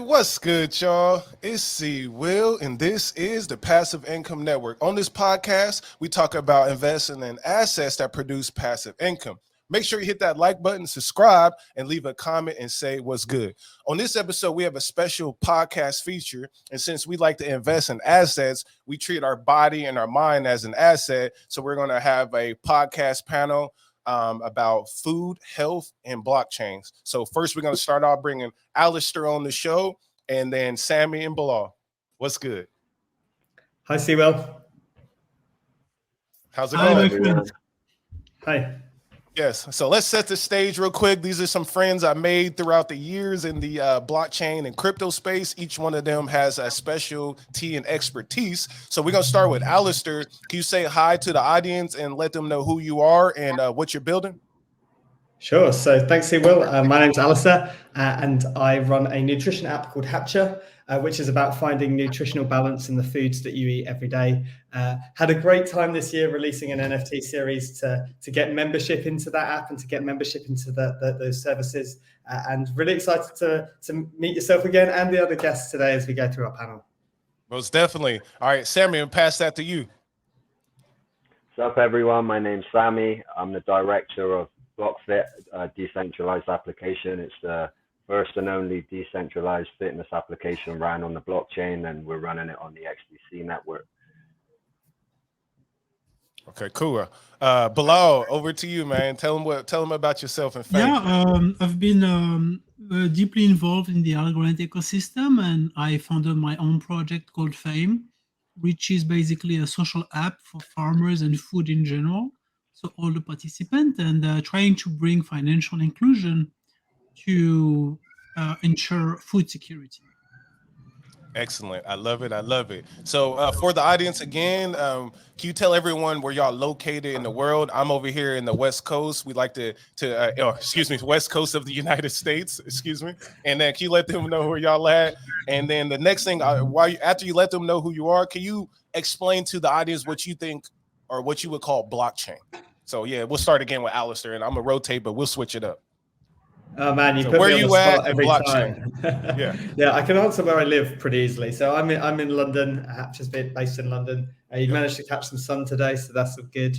What's good, y'all? It's C. Will, and this is the Passive Income Network. On this podcast, we talk about investing in assets that produce passive income. Make sure you hit that like button, subscribe, and leave a comment and say what's good. On this episode, we have a special podcast feature, and since we like to invest in assets, we treat our body and our mind as an asset. So we're going to have a podcast panel about food, health, and blockchains. So first, we're going to start off bringing Alistair on the show, and then Sammy and Bilal. What's good? Hi, Sewell. How's it Hi, going? my friend. Hi. Yes. So let's set the stage real quick. These are some friends I made throughout the years in the blockchain and crypto space. Each one of them has a specialty and expertise. So we're going to start with Alistair. Can you say hi to the audience and let them know who you are and what you're building? Sure. So thanks, Will. My name's Alistair, and I run a nutrition app called Hatcher, which is about finding nutritional balance in the foods that you eat every day. Had a great time this year releasing an NFT series to get membership into that app and to get membership into those services. And really excited to meet yourself again and the other guests today as we go through our panel. Most definitely. All right, Sammy, I'll pass that to you. What's up, everyone? My name's Sammy. I'm the director of BlockFit, a decentralized application. It's the first and only decentralized fitness application ran on the blockchain, and we're running it on the XDC network. Okay, cool. Bilal, over to you, man. Tell them about yourself and fame. Yeah, I've been deeply involved in the Algorand ecosystem, and I founded my own project called Fame, which is basically a social app for farmers and food in general. So all the participants, and trying to bring financial inclusion to ensure food security. Excellent. I love it. I love it. So for the audience again, can you tell everyone where y'all located in the world? I'm over here in the West Coast. We like West Coast of the United States, excuse me. And then can you let them know where y'all at? And then the next thing, after you let them know who you are, can you explain to the audience what you think or what you would call blockchain? So yeah, we'll start again with Alistair, and I'm gonna rotate, but we'll switch it up. Oh man, you so put where me on you the spot at every blockchain? time. Yeah, I can answer where I live pretty easily. So I'm in London. Hatcher's based in London. You managed to catch some sun today, so that's all good.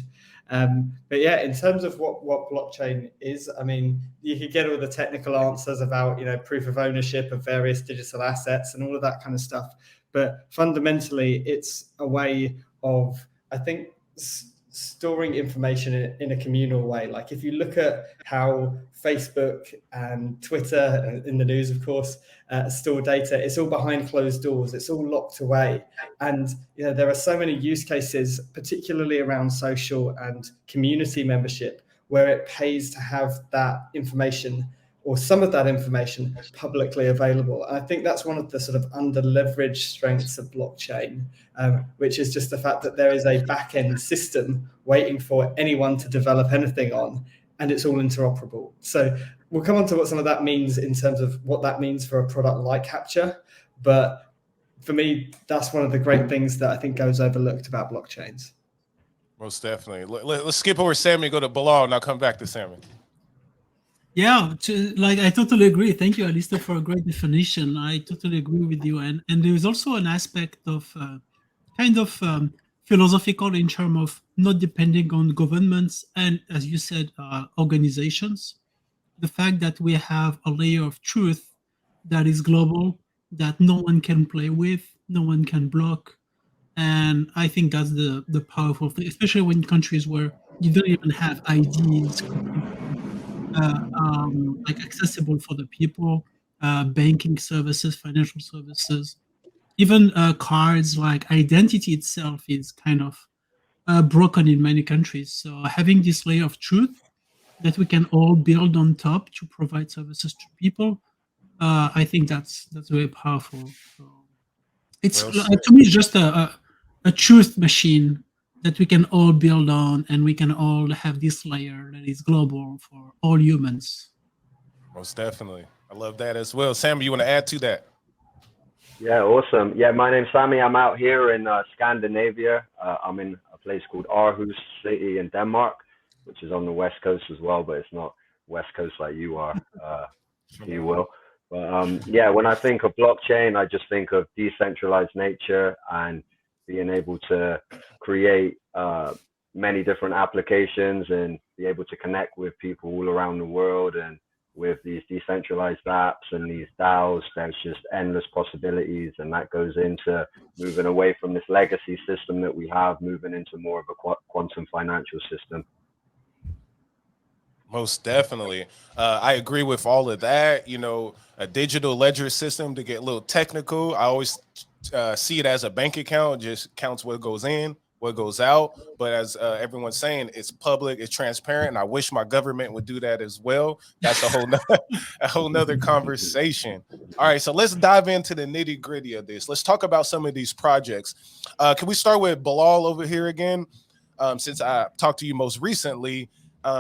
But yeah, in terms of what blockchain is, I mean, you could get all the technical answers about proof of ownership of various digital assets and all of that kind of stuff. But fundamentally, it's a way of, I think, storing information in a communal way. Like if you look at how Facebook and Twitter, in the news, of course, store data, it's all behind closed doors. It's all locked away. And there are so many use cases, particularly around social and community membership, where it pays to have that information or some of that information publicly available. And I think that's one of the sort of under-leveraged strengths of blockchain, which is just the fact that there is a back-end system waiting for anyone to develop anything on, and it's all interoperable. So we'll come on to what some of that means in terms of what that means for a product like Capture. But for me, that's one of the great things that I think goes overlooked about blockchains. Most definitely. Let's skip over Sammy and go to Bilal, and I'll come back to Sammy. Yeah, I totally agree. Thank you, Alistair, for a great definition. I totally agree with you. And there is also an aspect of philosophical in terms of not depending on governments and, as you said, organizations. The fact that we have a layer of truth that is global, that no one can play with, no one can block. And I think that's the powerful thing, especially when countries where you don't even have IDs. Accessible for the people, banking services, financial services, even cards. Like identity itself is kind of broken in many countries. So having this layer of truth that we can all build on top to provide services to people, I think that's very powerful. So it's to me it's just a truth machine that we can all build on, and we can all have this layer that is global for all humans. Most definitely. I love that as well. Sammy, you want to add to that? Yeah, awesome. Yeah, my name's Sammy. I'm out here in Scandinavia. I'm in a place called Aarhus City in Denmark, which is on the West Coast as well, but it's not West Coast like you are, you will. But yeah, when I think of blockchain, I just think of decentralized nature and being able to create many different applications and be able to connect with people all around the world. And with these decentralized apps and these DAOs, there's just endless possibilities. And that goes into moving away from this legacy system that we have, moving into more of a quantum financial system. Most definitely. I agree with all of that. You know, a digital ledger system, to get a little technical, I always see it as a bank account, just counts what goes in, what goes out. But as everyone's saying, it's public, it's transparent. And I wish my government would do that as well. That's a whole nother conversation. All right, so let's dive into the nitty gritty of this. Let's talk about some of these projects. Can we start with Bilal over here again? Since I talked to you most recently,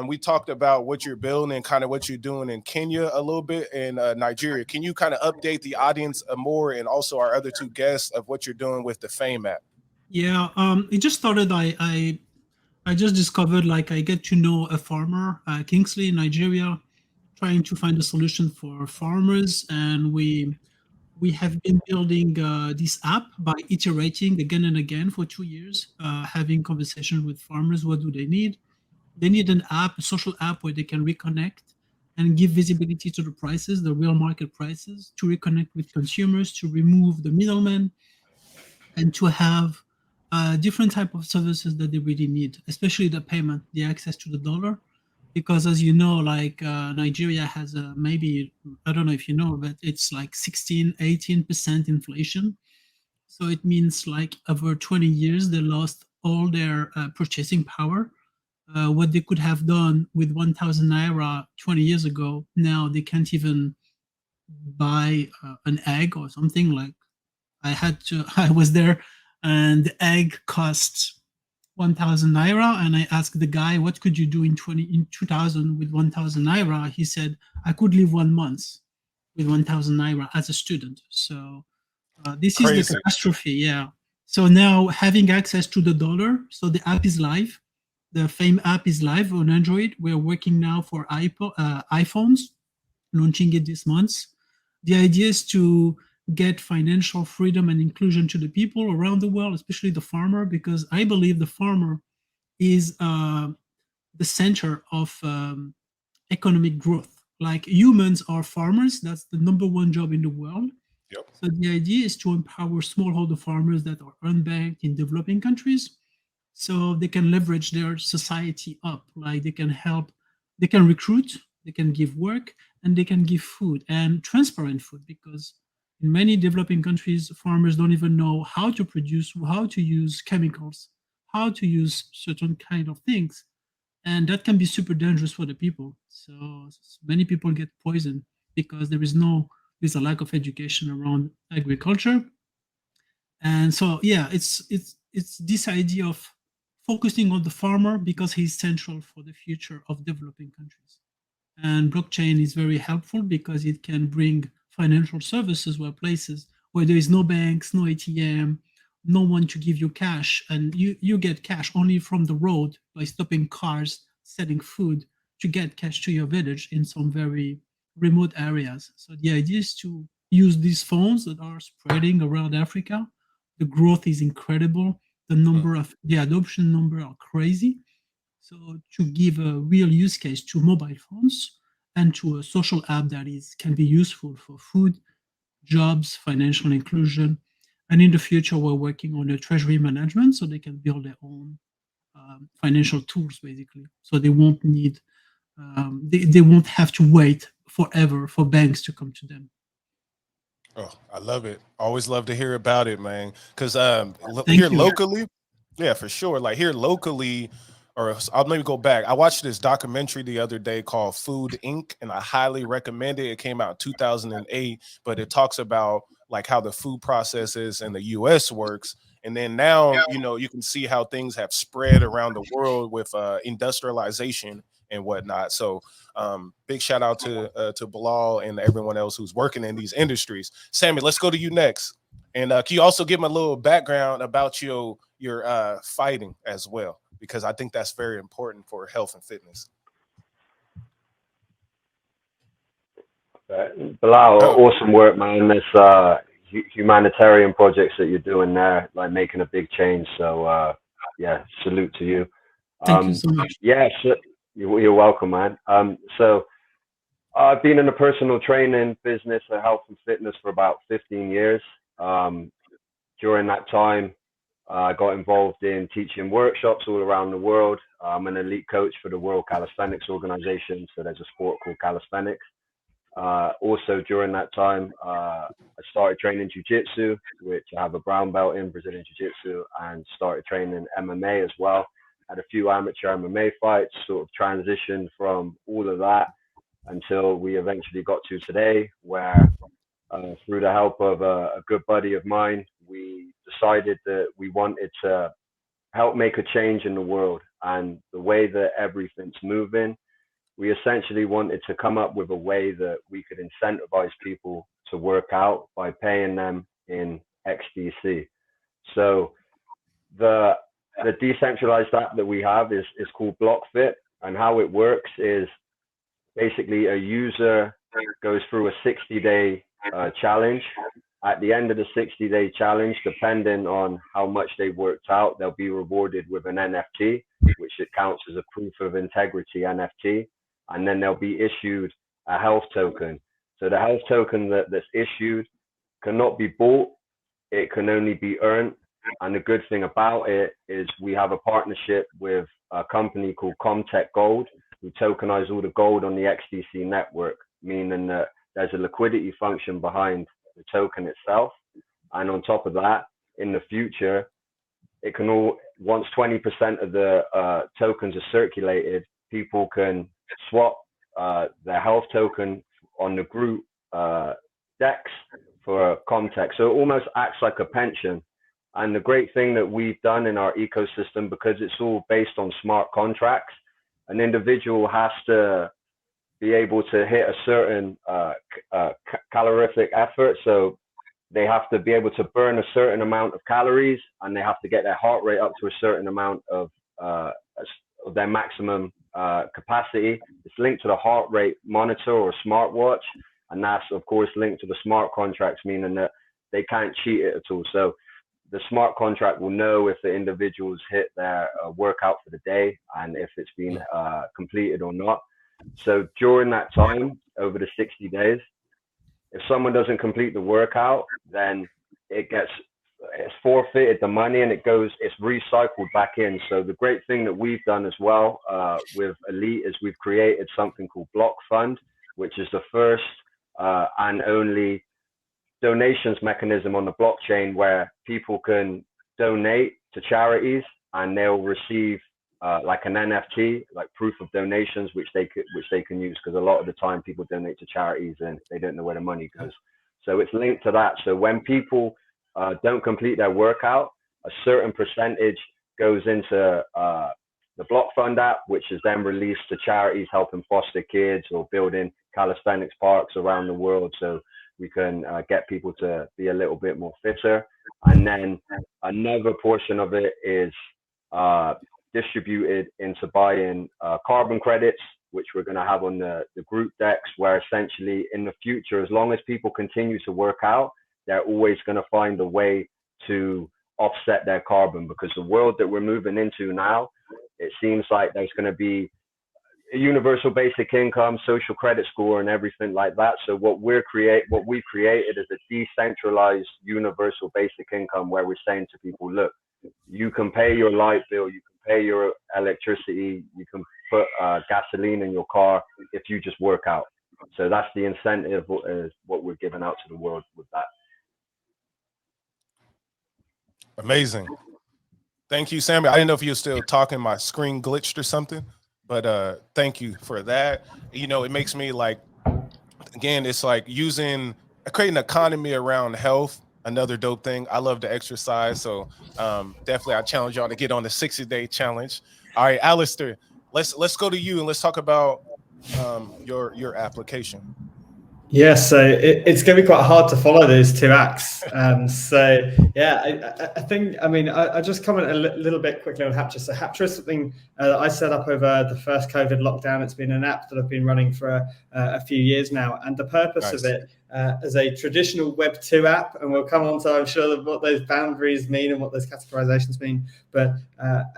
we talked about what you're building and kind of what you're doing in Kenya a little bit, in Nigeria. Can you kind of update the audience more, and also our other two guests, of what you're doing with the Fame app? Yeah, it just started. I just discovered, like, I get to know a farmer, Kingsley in Nigeria, trying to find a solution for farmers, and we have been building this app by iterating again and again for 2 years, having conversations with farmers. What do they need? They need an app, a social app where they can reconnect and give visibility to the prices, the real market prices, to reconnect with consumers, to remove the middlemen, and to have different type of services that they really need, especially the payment, the access to the dollar. Because as you know, like, Nigeria has a, maybe, I don't know if you know, but it's like 16, 18% inflation. So it means, like, over 20 years, they lost all their purchasing power. What they could have done with 1,000 naira 20 years ago, now they can't even buy an egg or something. Like, I was there, and the egg cost 1,000 naira. And I asked the guy, what could you do in 2000 with 1,000 naira? He said, I could live 1 month with 1,000 naira as a student. So this is the Crazy. catastrophe. Yeah. So now having access to the dollar, so the app is live. The Fame app is live on Android. We're working now for iPhones, launching it this month. The idea is to get financial freedom and inclusion to the people around the world, especially the farmer, because I believe the farmer is the center of economic growth. Like, humans are farmers, that's the number one job in the world. Yep. So the idea is to empower smallholder farmers that are unbanked in developing countries, so they can leverage their society up. Like, they can help, they can recruit, they can give work, and they can give food, and transparent food, because in many developing countries, farmers don't even know how to produce, how to use chemicals, how to use certain kind of things. And that can be super dangerous for the people. So many people get poisoned because there's a lack of education around agriculture. And so, yeah, it's this idea of focusing on the farmer, because he's central for the future of developing countries. And blockchain is very helpful because it can bring financial services where places where there is no banks, no ATM, no one to give you cash, and you get cash only from the road by stopping cars selling food to get cash to your village in some very remote areas. So the idea is to use these phones that are spreading around Africa. The growth is incredible. The adoption number are crazy. So to give a real use case to mobile phones and to a social app that is can be useful for food, jobs, financial inclusion, and in the future we're working on a treasury management so they can build their own financial tools, basically. So they won't need they won't have to wait forever for banks to come to them. Oh, I love it. Always love to hear about it, man. Because here Thank you. locally, yeah, for sure. Like here locally, or I'll maybe go back. I watched this documentary the other day called Food Inc., and I highly recommend it. It came out in 2008, but it talks about like how the food processes in the U.S. works. And then now, you know, you can see how things have spread around the world with industrialization and whatnot. So big shout out to Bilal and everyone else who's working in these industries. Sammy, let's go to you next. And can you also give me a little background about your fighting as well? Because I think that's very important for health and fitness. Bilal, Oh, awesome work, man. This humanitarian projects that you're doing there, like making a big change. So yeah, salute to you. Thank you Um, so much. yeah, so you're welcome, man. So I've been in the personal training business of health and fitness for about 15 years. Um, During that time, I got involved in teaching workshops all around the world. I'm an elite coach for the World Calisthenics Organization. So there's a sport called calisthenics. Also, during that time, I started training jiu-jitsu, which I have a brown belt in Brazilian jiu-jitsu, and started training MMA as well. Had a few amateur MMA fights, sort of transitioned from all of that until we eventually got to today, where through the help of a good buddy of mine, we decided that we wanted to help make a change in the world. And the way that everything's moving, we essentially wanted to come up with a way that we could incentivize people to work out by paying them in XDC. So the decentralized app that we have is called BlockFit, and how it works is basically a user goes through a 60-day challenge. At the end of the 60-day challenge, depending on how much they worked out, they'll be rewarded with an NFT, which it counts as a proof of integrity NFT. And then they'll be issued a health token. So the health token that's issued cannot be bought, it can only be earned. And the good thing about it is we have a partnership with a company called Comtech Gold, who tokenize all the gold on the XDC network, meaning that there's a liquidity function behind the token itself. And on top of that, in the future, it can all, once 20% of the tokens are circulated, people can swap their health token on the group DEX for Comtech. So it almost acts like a pension. And the great thing that we've done in our ecosystem, because it's all based on smart contracts, an individual has to be able to hit a certain calorific effort. So they have to be able to burn a certain amount of calories, and they have to get their heart rate up to a certain amount of their maximum capacity. It's linked to the heart rate monitor or smartwatch, and that's of course linked to the smart contracts, meaning that they can't cheat it at all. So the smart contract will know if the individuals hit their workout for the day and if it's been completed or not. So during that time, over the 60 days, if someone doesn't complete the workout, then it's forfeited the money and it's recycled back in. So the great thing that we've done as well with Elite is we've created something called Block Fund, which is the first and only donations mechanism on the blockchain where people can donate to charities and they'll receive like an NFT, like proof of donations, which they can use, because a lot of the time people donate to charities and they don't know where the money goes. So it's linked to that. So when people don't complete their workout, a certain percentage goes into the Block Fund app, which is then released to charities helping foster kids or building calisthenics parks around the world. So we can get people to be a little bit more fitter. And then another portion of it is distributed into buying carbon credits, which we're going to have on the group DEX, where essentially in the future, as long as people continue to work out, they're always going to find a way to offset their carbon, because the world that we're moving into now, it seems like there's going to be a universal basic income, social credit score, and everything like that. So what we've created is a decentralized universal basic income, where we're saying to people, look, you can pay your light bill, you can pay your electricity, you can put gasoline in your car if you just work out. So that's the incentive, is what we're giving out to the world with that. amazing. Thank you, Sammy. I didn't know if you were still talking. My screen glitched or something, but thank you for that. You know, it makes me like, again, it's like creating an economy around health. Another dope thing. I love to exercise, so definitely I challenge y'all to get on the 60-day challenge. All right, Alistair, let's go to you and let's talk about your application. Yeah, so it's going to be quite hard to follow those two acts. So yeah, I think, I mean, I just comment a little bit quickly on Hapture. So Hapture is something that I set up over the first COVID lockdown. It's been an app that I've been running for a few years now. And the purpose of it as a traditional Web 2 app, and we'll come on to, I'm sure, what those boundaries mean and what those categorizations mean. But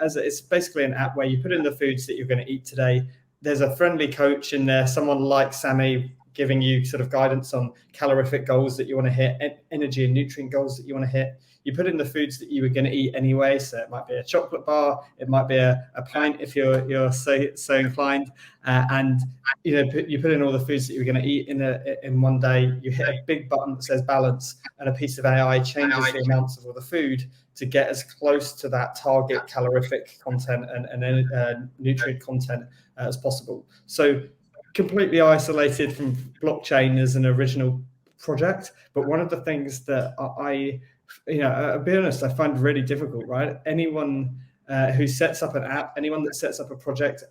it's basically an app where you put in the foods that you're going to eat today. There's a friendly coach in there, someone like Sammy, giving you sort of guidance on calorific goals that you want to hit, energy and nutrient goals that you want to hit. You put in the foods that you were going to eat anyway. So it might be a chocolate bar, it might be a pint if you're so inclined, and you put in all the foods that you're going to eat in one day. You hit a big button that says balance, and a piece of AI changes the amounts of all the food to get as close to that target calorific content and nutrient content as possible. So completely isolated from blockchain as an original project. But one of the things that I'll be honest, I find really difficult, right? Anyone who sets up an app, anyone that sets up a project,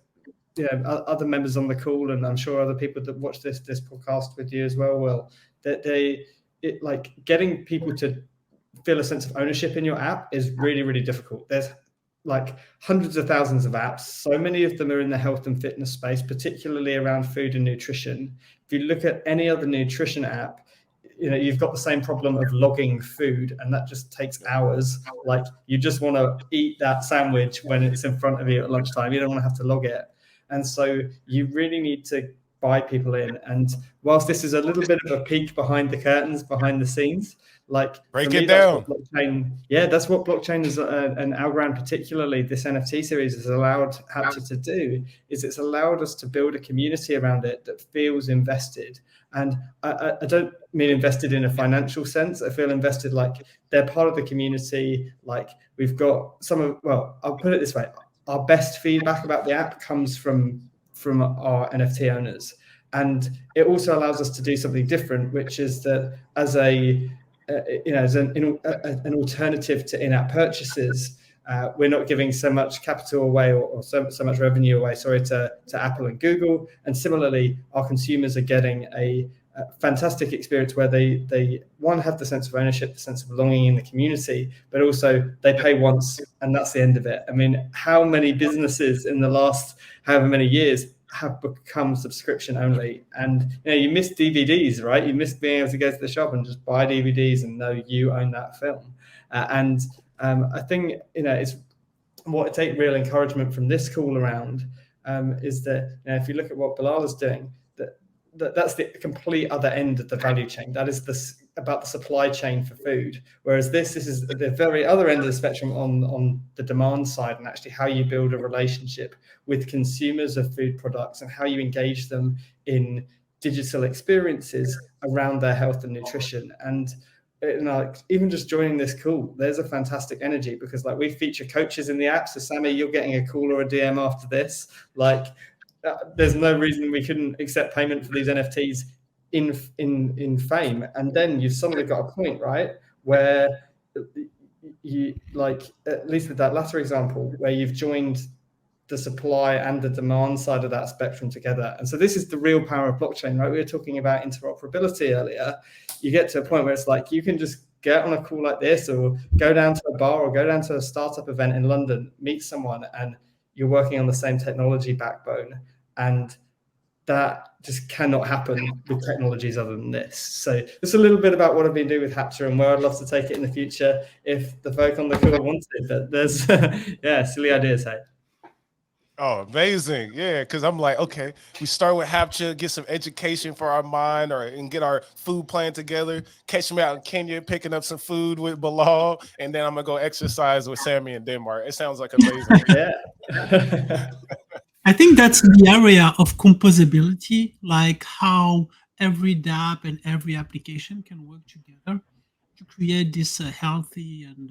other members on the call, and I'm sure other people that watch this podcast with you as well, will, that like getting people to feel a sense of ownership in your app is really, really difficult. There's like hundreds of thousands of apps. So many of them are in the health and fitness space, particularly around food and nutrition. If you look at any other nutrition app, you've got the same problem of logging food, and that just takes hours. Like, you just want to eat that sandwich when it's in front of you at lunchtime. You don't want to have to log it. And so you really need to buy people in. And whilst this is a little bit of a peek behind the curtains, behind the scenes, like, break it down. That's what blockchain is, and Algorand particularly, this NFT series has allowed Hapture to do, is it's allowed us to build a community around it that feels invested. And I don't mean invested in a financial sense. I feel invested like they're part of the community. Like, we've got I'll put it this way. Our best feedback about the app comes from our NFT owners. And it also allows us to do something different, which is that as an alternative to in-app purchases, we're not giving so much capital away or so much revenue away, to Apple and Google. And similarly, our consumers are getting a fantastic experience where they have the sense of ownership, the sense of belonging in the community, but also they pay once and that's the end of it. I mean, how many businesses in the last however many years have become subscription only? And you miss DVDs, right? You miss being able to go to the shop and just buy DVDs and know you own that film. I think it's what I take real encouragement from this call around is that if you look at what Bilal is doing, that's the complete other end of the value chain. That is about the supply chain for food. Whereas this is the very other end of the spectrum on the demand side, and actually how you build a relationship with consumers of food products and how you engage them in digital experiences around their health and nutrition. And even just joining this call, there's a fantastic energy, because we feature coaches in the app. So Sammy, you're getting a call or a DM after this. There's no reason we couldn't accept payment for these NFTs in fame. And then you've suddenly got a point, right, where you, at least with that latter example, where you've joined the supply and the demand side of that spectrum together. And so this is the real power of blockchain, right? We were talking about interoperability earlier. You get to a point where it's like you can just get on a call like this, or go down to a bar, or go down to a startup event in London, meet someone, and you're working on the same technology backbone. And that just cannot happen with technologies other than this. So just a little bit about what I've been doing with Hapture and where I'd love to take it in the future if the folk on the call wanted. But there's silly ideas, hey. Oh, amazing. Yeah, because I'm like, okay, we start with Hapture, get some education for our mind, and get our food plan together, catch me out in Kenya, picking up some food with Bilal, and then I'm going to go exercise with Sammy in Denmark. It sounds like amazing. Yeah. I think that's the area of composability, like how every dApp and every application can work together to create this healthy and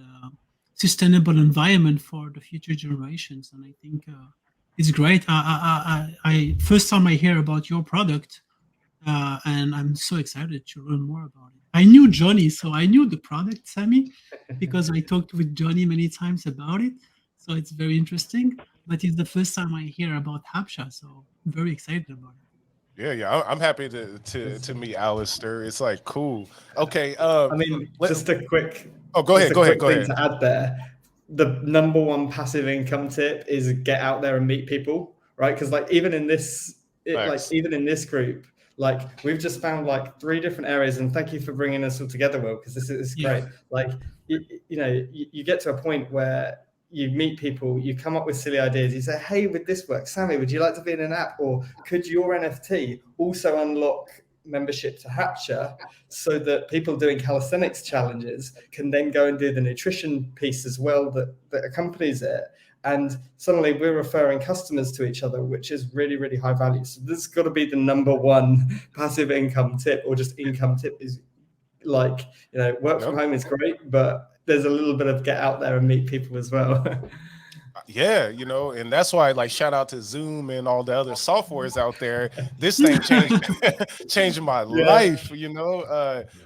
sustainable environment for the future generations. And I think it's great. I first time I hear about your product, and I'm so excited to learn more about it. I knew Johnny, so I knew the product, Sammy, because I talked with Johnny many times about it. So it's very interesting. But it's the first time I hear about Hapture, so I'm very excited about it. Yeah. I'm happy to meet Alistair. It's like cool. Okay. I mean, just a quick Go ahead. thing to add there. The number one passive income tip is get out there and meet people, right? Because like even in this group, like we've just found like 3 different areas, and thank you for bringing us all together, Will, because this is great. Like you get to a point where you meet people, you come up with silly ideas. You say, "Hey, would this work, Sammy? Would you like to be in an app, or could your NFT also unlock membership to Hatcher, so that people doing calisthenics challenges can then go and do the nutrition piece as well that accompanies it?" And suddenly we're referring customers to each other, which is really, really high value. So this has got to be the number one passive income tip, or just income tip, is like, work from home is great, but there's a little bit of get out there and meet people as well. Yeah, and that's why, like, shout out to Zoom and all the other softwares out there. This thing changed my life.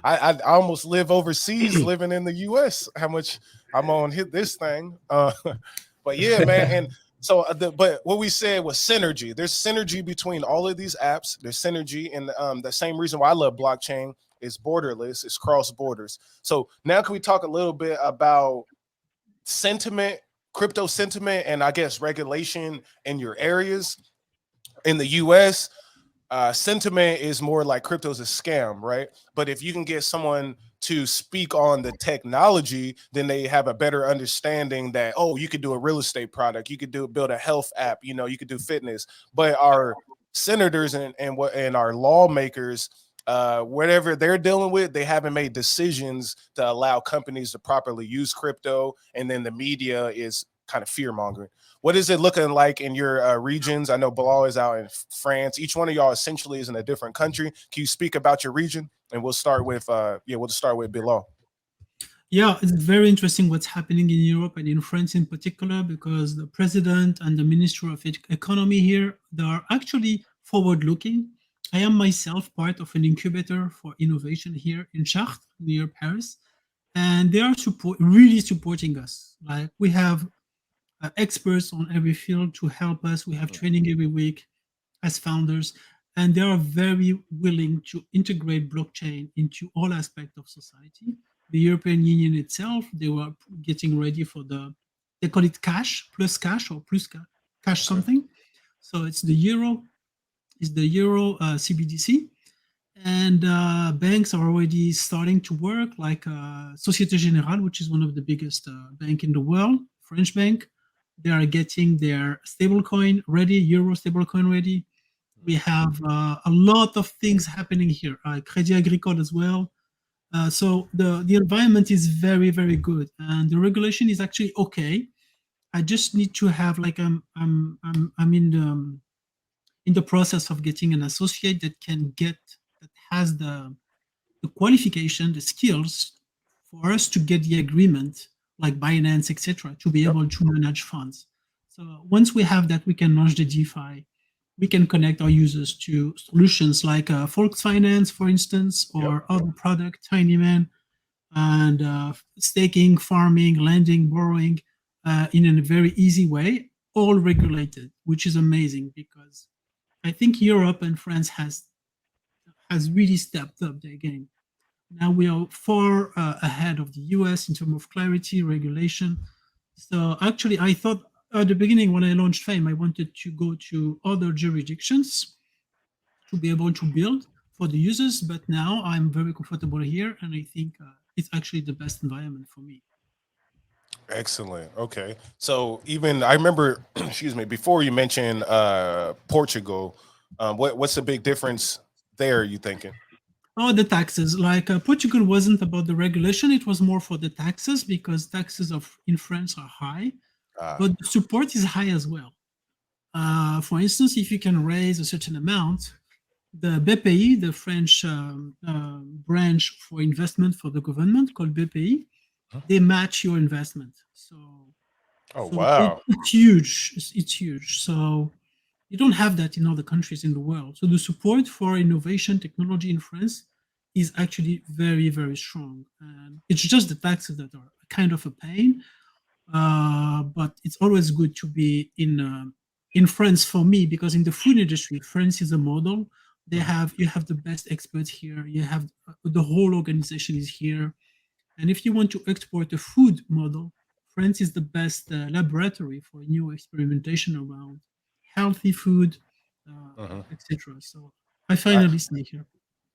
I almost live overseas, living in the US. How much I'm on this thing. But yeah, man. And so, but what we said was synergy. There's synergy between all of these apps. There's synergy, and the same reason why I love blockchain is borderless. It's cross borders. So now, can we talk a little bit about sentiment? Crypto sentiment, and I guess regulation in your areas. In the US, sentiment is more like crypto's a scam, right? But if you can get someone to speak on the technology, then they have a better understanding that, oh, you could do a real estate product, you could build a health app, you could do fitness. But our senators and our lawmakers, whatever they're dealing with, they haven't made decisions to allow companies to properly use crypto, and then the media is kind of fear mongering. What is it looking like in your regions? I know Bilal is out in France. Each one of y'all essentially is in a different country. Can you speak about your region? And we'll start with Bilal. Yeah, it's very interesting what's happening in Europe and in France in particular, because the president and the Minister of Economy here, they are actually forward-looking. I am myself part of an incubator for innovation here in Chartres, near Paris, and they are really supporting us. Like, we have experts on every field to help us. We have training every week as founders, and they are very willing to integrate blockchain into all aspects of society. The European Union itself, they were getting ready for they call it cash plus cash, or plus cash something. So it's the euro CBDC, and banks are already starting to work, like Société Générale, which is one of the biggest bank in the world, French bank. They are getting their stablecoin ready, euro stablecoin ready. We have a lot of things happening here, Crédit Agricole as well. So the environment is very, very good, and the regulation is actually okay. I just need to have, like, I'm in the process of getting an associate that has the qualification, the skills for us to get the agreement, like Binance, etc., to be able to manage funds. So once we have that, we can launch the DeFi. We can connect our users to solutions like Volksfinance, for instance, or other product, Tinyman, and staking, farming, lending, borrowing in a very easy way, all regulated, which is amazing, because I think Europe and France has really stepped up their game. Now we are far ahead of the US in terms of clarity, regulation. So actually, I thought at the beginning, when I launched Fame, I wanted to go to other jurisdictions to be able to build for the users. But now I'm very comfortable here, and I think it's actually the best environment for me. Excellent. Okay. So even I remember, excuse me, before you mentioned Portugal, what's the big difference there, you thinking? Oh, the taxes. Like Portugal wasn't about the regulation; it was more for the taxes, because taxes in France are high, but the support is high as well. For instance, if you can raise a certain amount, the BPI, the French branch for investment for the government called BPI, they match your investment. So, wow, it's huge. It's huge. So you don't have that in other countries in the world. So the support for innovation technology in France is actually very, very strong. And it's just the taxes that are kind of a pain. But it's always good to be in France for me, because in the food industry, France is a model. You have the best experts here. You have the whole organization is here. And if you want to export a food model, France is the best laboratory for new experimentation around healthy food, etc. So I I, finally stay here.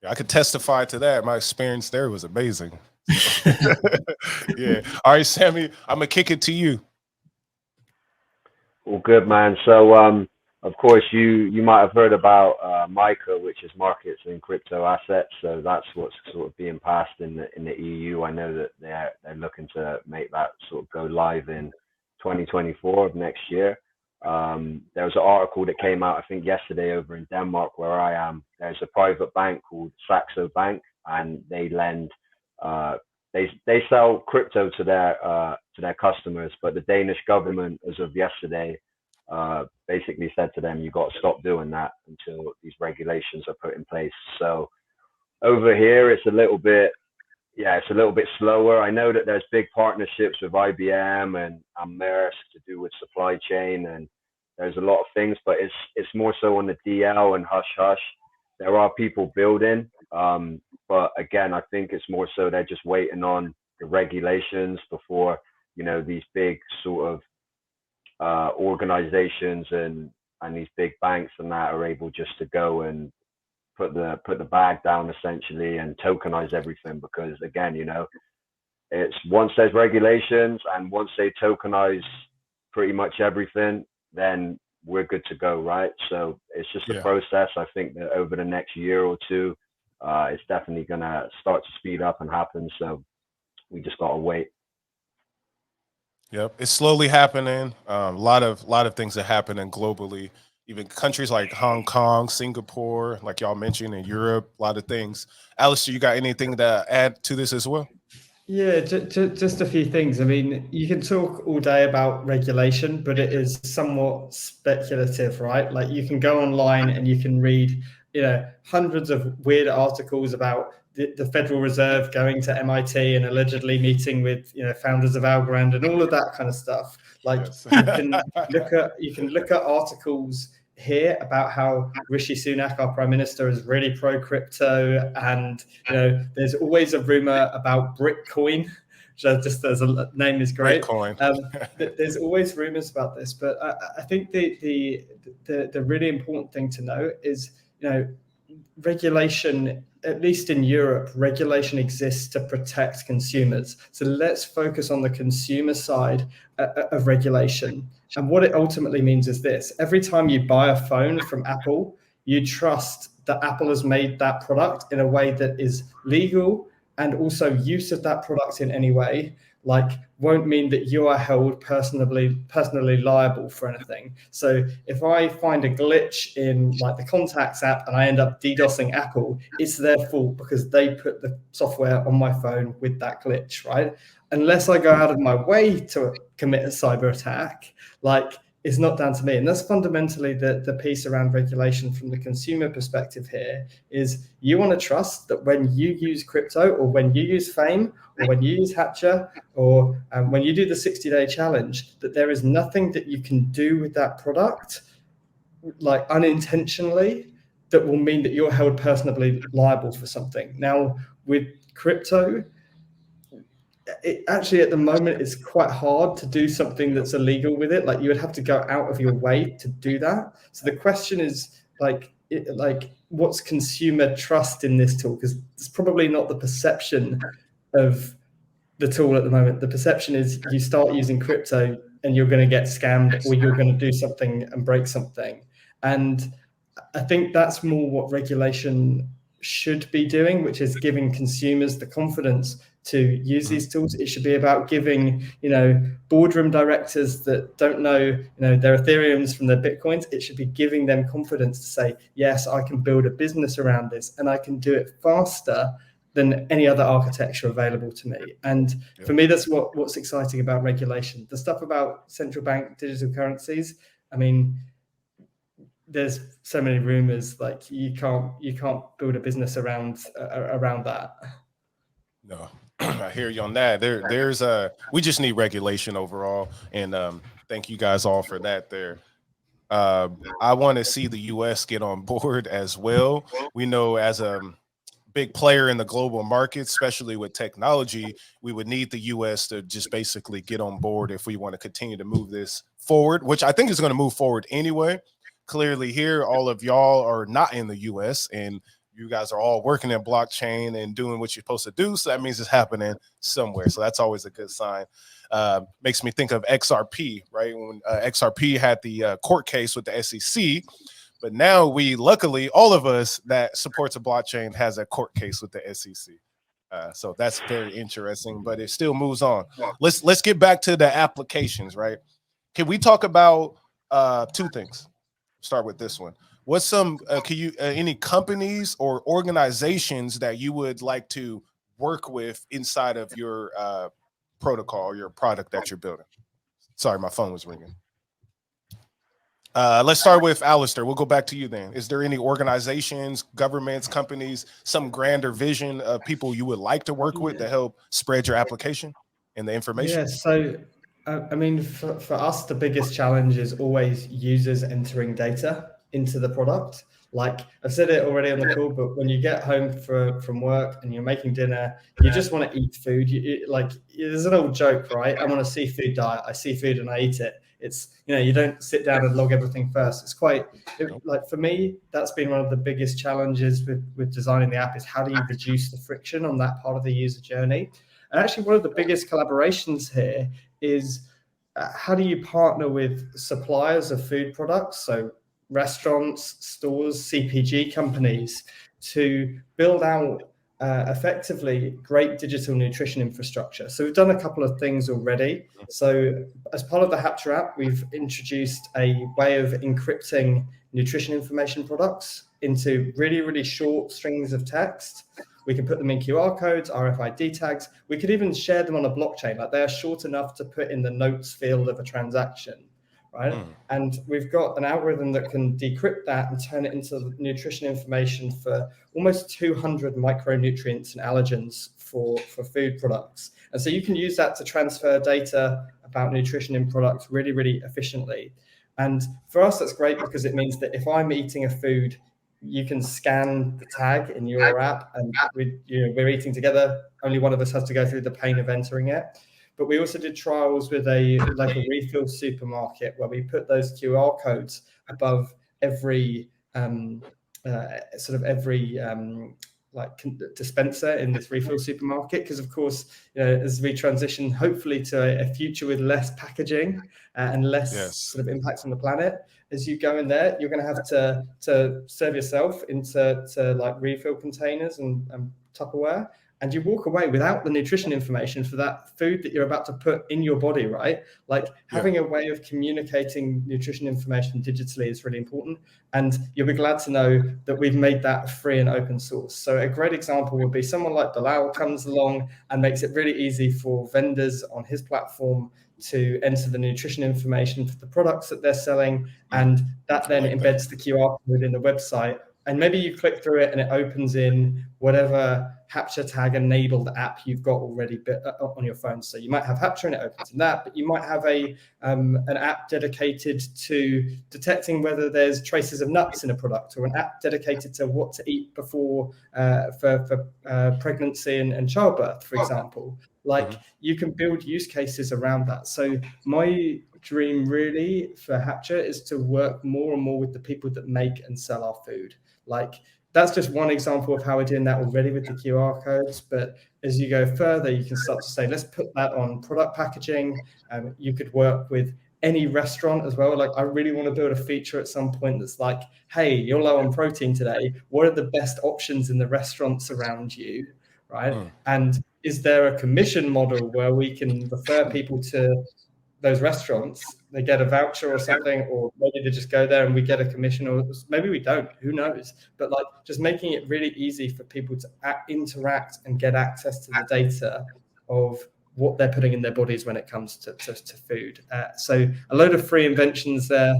I could testify to that. My experience there was amazing. So, yeah. All right, Sammy, I'm gonna kick it to you. Well, good man. So, of course, you might have heard about MiCA, which is markets in crypto assets. So that's what's sort of being passed in the EU. I know that they're looking to make that sort of go live in 2024 of next year. There was an article that came out, I think, yesterday over in Denmark, where I am. There's a private bank called Saxo Bank, and they lend. They sell crypto to their customers, but the Danish government, as of yesterday, basically said to them, "You got to stop doing that until these regulations are put in place." So over here, it's a little bit, yeah, it's a little bit slower. I know that there's big partnerships with IBM and Maersk to do with supply chain, and there's a lot of things, but it's more so on the DL and hush hush. There are people building, but again, I think it's more so they're just waiting on the regulations before, these big sort of organizations and these big banks and that are able just to go and put the bag down essentially and tokenize everything, because again, it's once there's regulations and once they tokenize pretty much everything, then we're good to go, right? So it's just a process. I think that over the next year or two, it's definitely gonna start to speed up and happen. So we just gotta wait. Yep, it's slowly happening. A lot of things are happening globally. Even countries like Hong Kong, Singapore, like y'all mentioned, in Europe, a lot of things. Alistair, you got anything to add to this as well? Yeah, just a few things. I mean, you can talk all day about regulation, but it is somewhat speculative, right? Like you can go online and you can read, hundreds of weird articles about the Federal Reserve going to MIT and allegedly meeting with, founders of Algorand and all of that kind of stuff. Like Yes. you can look at articles here about how Rishi Sunak, our prime minister, is really pro crypto, and there's always a rumor about Bitcoin. Just as a name is great. Bitcoin. There's always rumors about this, but I think the really important thing to know is regulation, at least in Europe, regulation exists to protect consumers. So let's focus on the consumer side of regulation. And what it ultimately means is this: every time you buy a phone from Apple, you trust that Apple has made that product in a way that is legal, and also use of that product in any way won't mean that you are held personally liable for anything. So if I find a glitch in the Contacts app and I end up DDoSing Apple, it's their fault because they put the software on my phone with that glitch, right? Unless I go out of my way to commit a cyber attack, it's not down to me. And that's fundamentally the piece around regulation from the consumer perspective here is you want to trust that when you use crypto, or when you use Fame, or when you use Hatcher, or when you do the 60-day challenge, that there is nothing that you can do with that product, unintentionally, that will mean that you're held personally liable for something. Now, with crypto, it actually at the moment it's quite hard to do something that's illegal with it. You would have to go out of your way to do that. So the question is what's consumer trust in this tool? Because it's probably not the perception of the tool at the moment. The perception is you start using crypto and you're going to get scammed, or you're going to do something and break something. And I think that's more what regulation should be doing, which is giving consumers the confidence to use these tools. It should be about giving, boardroom directors that don't know, their Ethereums from their Bitcoins. It should be giving them confidence to say, yes, I can build a business around this and I can do it faster than any other architecture available to me. And for me, that's what's exciting about regulation. The stuff about central bank digital currencies, I mean, there's so many rumors, you can't build a business around that. No, I hear you on that. We just need regulation overall, and thank you guys all for that there. I want to see the U.S. get on board as well. We know as a big player in the global market, especially with technology, we would need the U.S. to just basically get on board if we want to continue to move this forward, which I think is going to move forward anyway. Clearly here, all of y'all are not in the U.S. and you guys are all working in blockchain and doing what you're supposed to do. So that means it's happening somewhere. So that's always a good sign. Makes me think of XRP, right? When XRP had the court case with the SEC, but now luckily, all of us that supports a blockchain has a court case with the SEC. So that's very interesting, but it still moves on. Let's get back to the applications, right? Can we talk about two things? Start with this one. What's some can you any companies or organizations that you would like to work with inside of your protocol or your product that you're building? Sorry, my phone was ringing. Let's start with Alistair. We'll go back to you then. Is there any organizations, governments, companies, some grander vision of people you would like to work with to help spread your application and the information? Yeah, so I mean, for us, the biggest challenge is always users entering data into the product. Like I've said it already on the call, but when you get home from work and you're making dinner, you just want to eat food. There's an old joke, right? I'm on a seafood diet. I see food and I eat it. It's, you don't sit down and log everything first. It's like for me, that's been one of the biggest challenges with designing the app is how do you reduce the friction on that part of the user journey? And actually one of the biggest collaborations here is how do you partner with suppliers of food products? So restaurants, stores, CPG companies to build out effectively great digital nutrition infrastructure. So we've done a couple of things already. So as part of the Hapture app, we've introduced a way of encrypting nutrition information products into really, really short strings of text. We can put them in QR codes, RFID tags. We could even share them on a blockchain. Like they are short enough to put in the notes field of a transaction, right? And we've got an algorithm that can decrypt that and turn it into nutrition information for almost 200 micronutrients and allergens for food products. And so you can use that to transfer data about nutrition in products really, really efficiently. And for us, that's great because it means that if I'm eating a food, you can scan the tag in your app and we're eating together. Only one of us has to go through the pain of entering it. But we also did trials with a local refill supermarket where we put those QR codes above every dispenser in this refill supermarket, because of course, as we transition hopefully to a future with less packaging and less sort of impacts on the planet, as you go in there, you're going to have to serve yourself into like refill containers and Tupperware, and you walk away without the nutrition information for that food that you're about to put in your body, right? Like having a way of communicating nutrition information digitally is really important. And you'll be glad to know that we've made that free and open source. So a great example would be someone like Bilal comes along and makes it really easy for vendors on his platform to enter the nutrition information for the products that they're selling. And that then embeds the QR code in the website. And maybe you click through it and it opens in whatever Hapture tag enabled app you've got already on your phone. So you might have Hapture and it opens in that, but you might have an app dedicated to detecting whether there's traces of nuts in a product, or an app dedicated to what to eat before for pregnancy and childbirth, for example. Like you can build use cases around that. So my dream really for Hapture is to work more and more with the people that make and sell our food. Like that's just one example of how we're doing that already with the QR codes. But as you go further, you can start to say, let's put that on product packaging. You could work with any restaurant as well. Like I really want to build a feature at some point that's like, hey, you're low on protein today. What are the best options in the restaurants around you, right? And is there a commission model where we can refer people to those restaurants, they get a voucher or something, or maybe they just go there and we get a commission, or maybe we don't, who knows? But like just making it really easy for people to interact and get access to the data of what they're putting in their bodies when it comes to food. So a load of free inventions there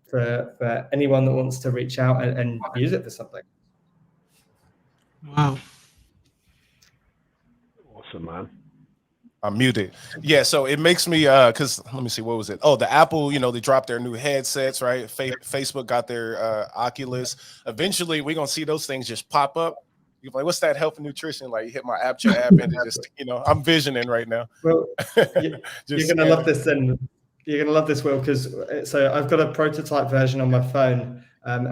for anyone that wants to reach out and use it for something. Wow. Awesome, man. I'm muted. Yeah, so it makes me because let me see, what was it? Oh, the Apple, they dropped their new headsets, right? Facebook got their Oculus. Eventually, we're gonna see those things just pop up. You're like, what's that health and nutrition? Like, you hit my app and it just, I'm visioning right now. Well, you're gonna love this then. You're gonna love this, Will, because so I've got a prototype version on my phone.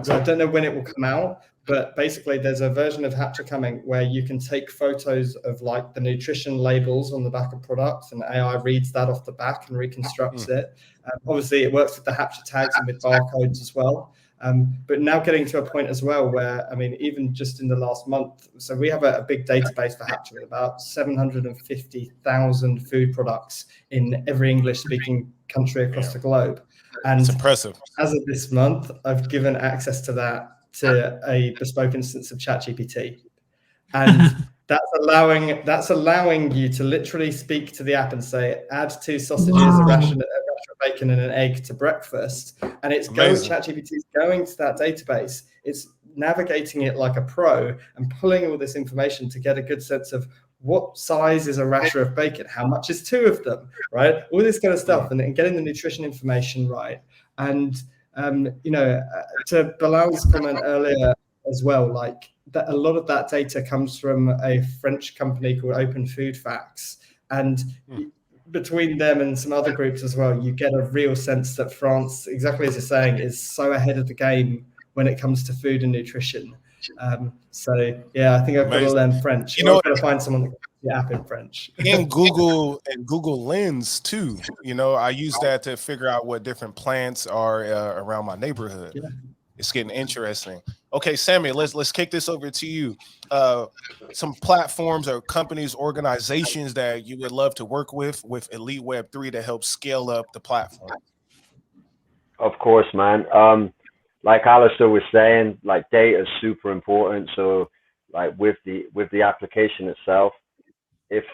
So I don't know when it will come out, but basically there's a version of Hapcha coming where you can take photos of like the nutrition labels on the back of products, and AI reads that off the back and reconstructs it. Obviously, it works with the Hapcha tags and with barcodes as well. But now getting to a point as well where, I mean, even just in the last month, so we have a big database for Hapcha with about 750,000 food products in every English-speaking country across the globe. And it's impressive. As of this month, I've given access to that to a bespoke instance of ChatGPT. And that's allowing you to literally speak to the app and say, add 2 sausages, a ration of bacon and an egg to breakfast. And it's ChatGPT is going to that database. It's navigating it like a pro and pulling all this information to get a good sense of what size is a rasher of bacon, how much is 2 of them, right? All this kind of stuff, and getting the nutrition information right. And to Bilal's comment earlier as well, like that a lot of that data comes from a French company called Open Food Facts, and between them and some other groups as well, you get a real sense that France, exactly as you're saying, is so ahead of the game when it comes to food and nutrition. So yeah, I think I've got to learn French. I've got to find someone that can do the app in French. And Google Lens too. I use that to figure out what different plants are around my neighborhood. Yeah. It's getting interesting. Okay, Sammy, let's kick this over to you. Some platforms or companies, organizations that you would love to work with Elite Web3 to help scale up the platform. Of course, man. Like Alistair was saying, like data is super important. So like with the application itself, if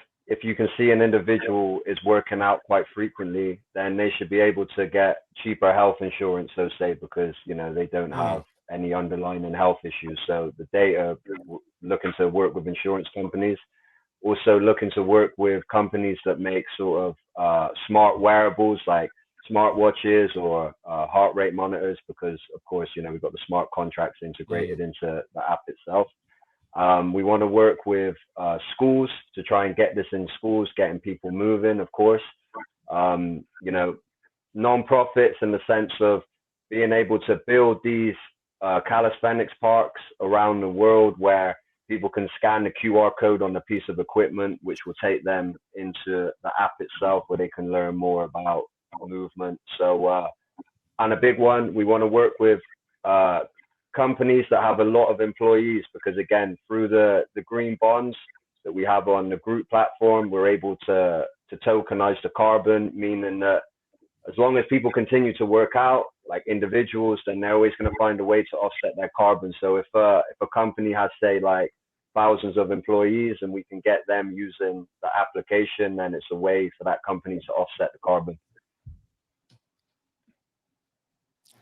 you can see an individual is working out quite frequently, then they should be able to get cheaper health insurance, so say, because they don't have any underlying health issues. So the data, looking to work with insurance companies, also looking to work with companies that make sort of smart wearables like smartwatches or heart rate monitors, because of course we've got the smart contracts integrated into the app itself. We want to work with schools to try and get this in schools, getting people moving, of course. Non-profits in the sense of being able to build these calisthenics parks around the world where people can scan the QR code on a piece of equipment, which will take them into the app itself where they can learn more about movement. So, and a big one, we want to work with companies that have a lot of employees, because again, through the green bonds that we have on the group platform, we're able to tokenize the carbon, meaning that as long as people continue to work out like individuals, then they're always going to find a way to offset their carbon. So if a company has, say, like thousands of employees and we can get them using the application, then it's a way for that company to offset the carbon.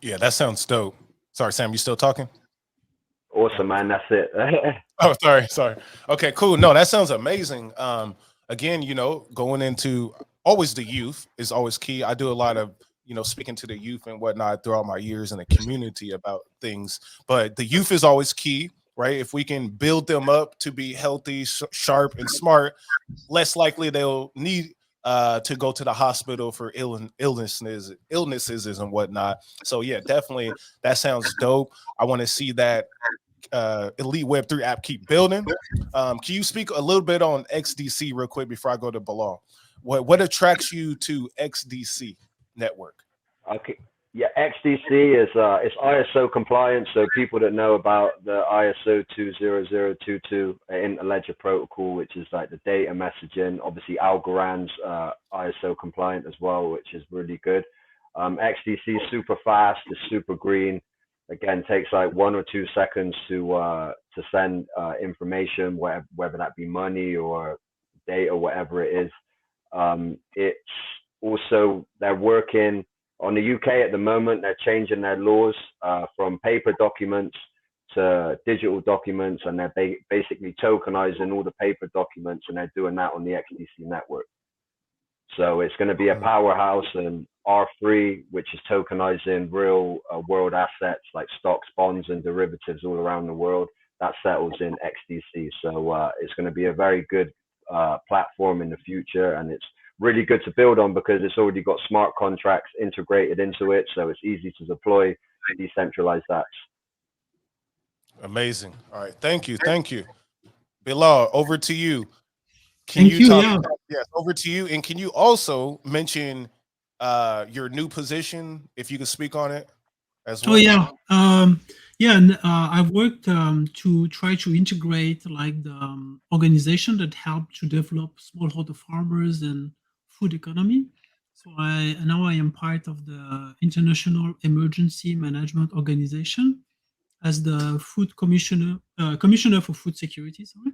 Yeah, that sounds dope. Sorry, Sam, you still talking? Awesome, man. That's it. Oh, sorry. Okay, cool. No, that sounds amazing. Again, going into always the youth is always key. I do a lot of, speaking to the youth and whatnot throughout my years in the community about things, but the youth is always key, right? If we can build them up to be healthy, sharp, and smart, less likely they'll need to go to the hospital for illnesses and whatnot. So yeah, definitely that sounds dope. I want to see that Elite Web3 app keep building. Can you speak a little bit on XDC real quick before I go to Bilal? What attracts you to XDC network? Okay. Yeah, XDC is ISO compliant. So people that know about the ISO 20022 interledger protocol, which is like the data messaging, obviously Algorand's ISO compliant as well, which is really good. XDC is super fast, is super green. Again, takes like 1 or 2 seconds to send information, whether that be money or data, whatever it is. It's also, they're working on the UK at the moment. They're changing their laws from paper documents to digital documents, and they're basically tokenizing all the paper documents, and they're doing that on the XDC network. So it's going to be a powerhouse, and R3, which is tokenizing real world assets like stocks, bonds, and derivatives all around the world, that settles in XDC. So it's going to be a very good platform in the future, and it's really good to build on because it's already got smart contracts integrated into it, so it's easy to deploy decentralized apps. Amazing. All right, thank you. Bilal, over to you. Thank you. Yeah. Yes, over to you. And can you also mention your new position, if you could speak on it as well? Oh yeah. I've worked to try to integrate like the organization that help to develop smallholder farmers and food economy. So now I am part of the International Emergency Management Organization as the food commissioner for food security. Sorry.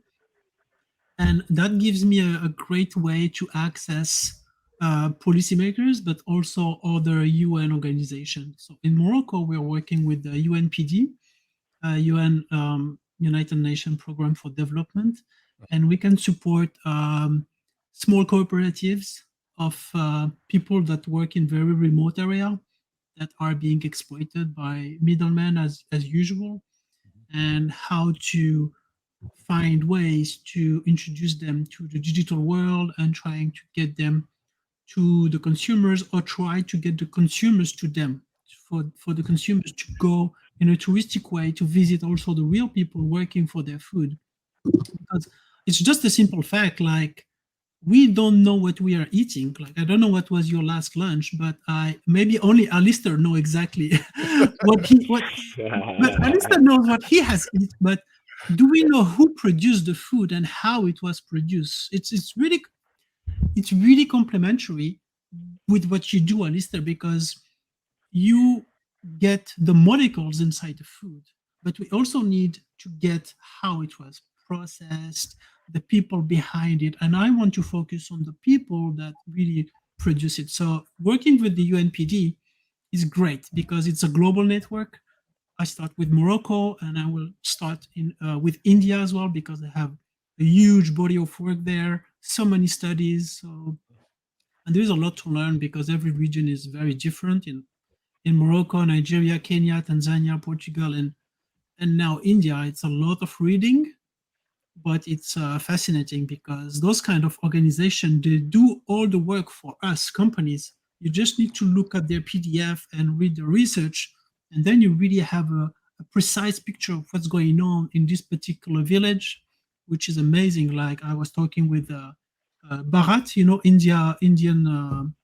And that gives me a great way to access policymakers, but also other UN organizations. So in Morocco, we're working with the UNPD, UN United Nations Program for Development, and we can support small cooperatives of people that work in very remote area that are being exploited by middlemen as usual, and how to find ways to introduce them to the digital world and trying to get them to the consumers, or try to get the consumers to them, for the consumers to go in a touristic way to visit also the real people working for their food. Because it's just a simple fact, like we don't know what we are eating. Like I don't know what was your last lunch, but maybe only Alistair know exactly what but Alistair knows what he has eaten. But do we know who produced the food and how it was produced? It's really complementary with what you do, Alistair, because you get the molecules inside the food, but we also need to get how it was processed, the people behind it. And I want to focus on the people that really produce it. So working with the UNPD is great because it's a global network. I start with Morocco, and I will start with India as well, because they have a huge body of work there, so many studies. So, and there is a lot to learn because every region is very different. In Morocco, Nigeria, Kenya, Tanzania, Portugal, and now India, it's a lot of reading, but it's fascinating because those kind of organizations, they do all the work for us companies. You just need to look at their PDF and read the research, and then you really have a precise picture of what's going on in this particular village, which is amazing. Like I was talking with Bharat, Indian.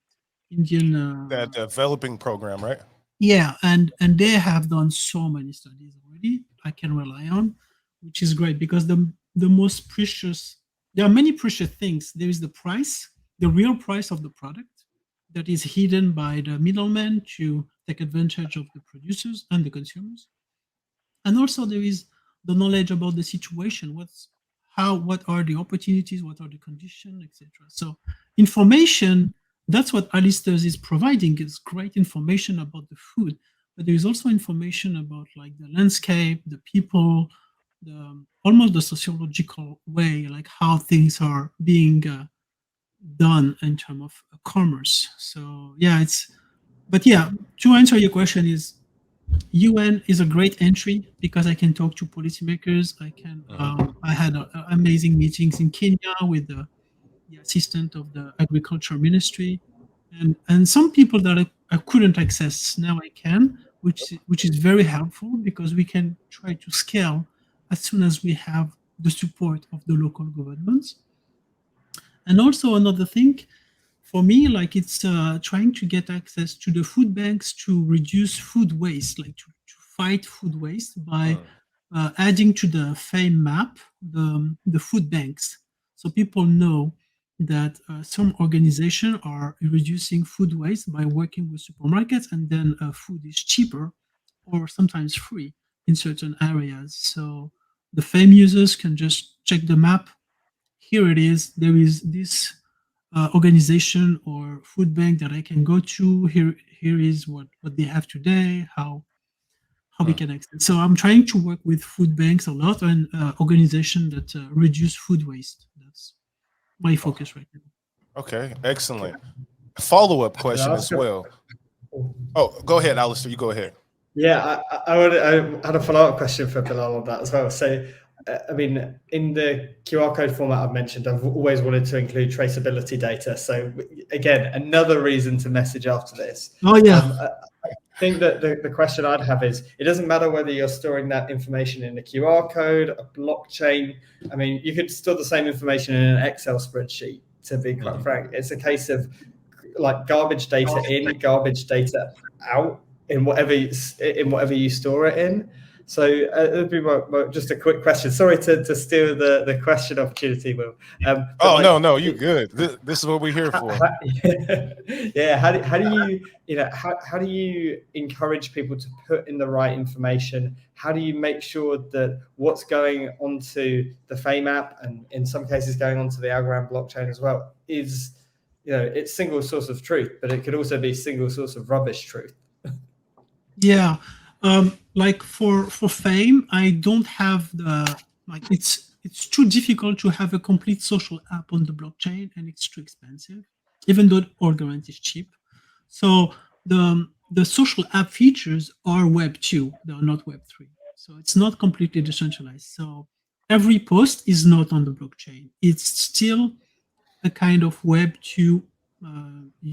That developing program, right? Yeah, and they have done so many studies already I can rely on, which is great because the most precious, there are many precious things. There is the price, the real price of the product that is hidden by the middlemen to take advantage of the producers and the consumers. And also there is the knowledge about the situation, what are the opportunities, what are the conditions, etc. So information, that's what Alistair is providing, is great information about the food, but there is also information about like the landscape, the people, almost the sociological way, like how things are being done in terms of commerce. So yeah, to answer your question is, UN is a great entry because I can talk to policymakers. I had amazing meetings in Kenya with the assistant of the agriculture ministry, and some people that I couldn't access now I can, which is very helpful because we can try to scale as soon as we have the support of the local governments. And also another thing for me, like it's trying to get access to the food banks to reduce food waste, like to fight food waste by adding to the FAME map the food banks, so people know that some organizations are reducing food waste by working with supermarkets, and then food is cheaper or sometimes free in certain areas. So the FAME users can just check the map. Here it is. There is this organization or food bank that I can go to. Here is what they have today, how we can access. So I'm trying to work with food banks a lot and organizations that reduce food waste. That's my focus right now. Okay, excellent. Follow-up Can I question ask as well. Oh, go ahead, Alistair. You go ahead. Yeah, I had a follow-up question for Bilal on that as well. So, I mean, in the QR code format I've mentioned, I've always wanted to include traceability data. So, again, another reason to message after this. Oh yeah. I think that the question I'd have is, it doesn't matter whether you're storing that information in a QR code, a blockchain. I mean, you could store the same information in an Excel spreadsheet, to be quite frank. It's a case of like garbage data in, garbage data out in whatever you store it in. So it'd be just a quick question. Sorry to steal the question opportunity, Will. No, you good. This is what we're here for. Yeah. How do you encourage people to put in the right information? How do you make sure that what's going onto the Fame app, and in some cases going onto the Algorand blockchain as well, is it's single source of truth, but it could also be single source of rubbish truth. Yeah. Like for Fame, I don't have it's too difficult to have a complete social app on the blockchain, and it's too expensive, even though Algorand is cheap. So the social app features are Web 2, they are not Web 3. So it's not completely decentralized. So every post is not on the blockchain. It's still a kind of Web 2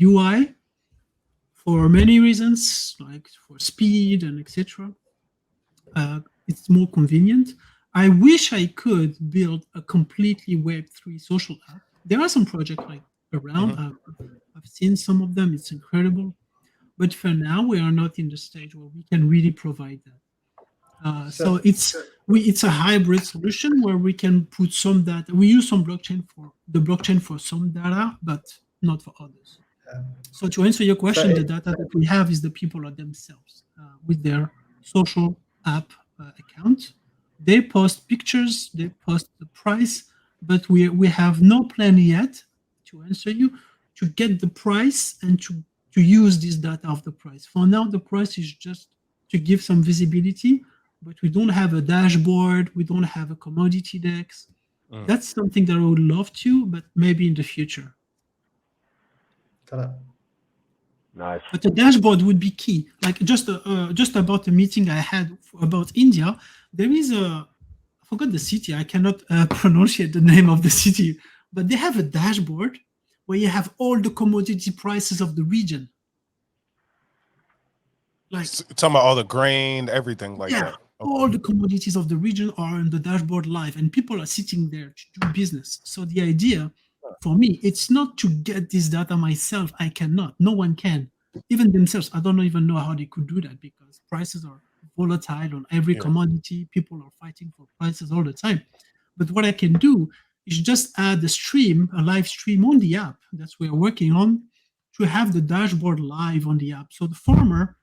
UI for many reasons, like for speed and etc. It's more convenient. I wish I could build a completely Web3 social app. There are some projects like around. I've seen some of them. It's incredible. But for now, we are not in the stage where we can really provide that. So it's a hybrid solution where we can put some data. We use some blockchain for some data, but not for others. So to answer your question, the data that we have is the people are themselves with their social app account. They post pictures, they post the price, but we have no plan yet, to answer you, to get the price and to use this data of the price. For now, the price is just to give some visibility, but we don't have a dashboard, we don't have a commodity dex. That's something that I would love to, but maybe in the future. Nice. But the dashboard would be key. Like just about the meeting I had about India, there is I forgot the city. I cannot pronounce the name of the city, but they have a dashboard where you have all the commodity prices of the region. Like talking about all the grain, everything like that. Okay. All the commodities of the region are on the dashboard live, and people are sitting there to do business. So the idea for me, it's not to get this data myself. I cannot. No one can. Even themselves, I don't even know how they could do that, because prices are volatile on every commodity. People are fighting for prices all the time. But what I can do is just add a live stream on the app. That's what we're working on, to have the dashboard live on the app. So the farmer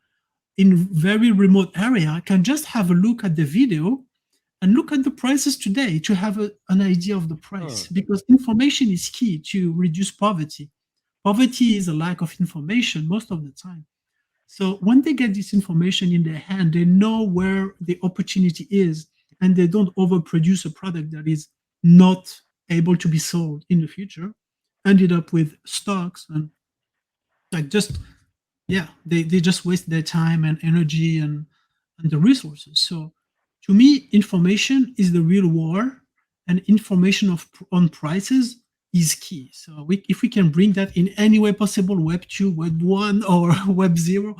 in very remote area can just have a look at the video and look at the prices today to have an idea of the price, because information is key to reduce poverty. Poverty is a lack of information most of the time. So when they get this information in their hand, they know where the opportunity is, and they don't overproduce a product that is not able to be sold in the future, ended up with stocks and like they just waste their time and energy and the resources. So to me, information is the real war, and information on prices is key. So if we can bring that in any way possible, Web 2, Web 1, or Web 0,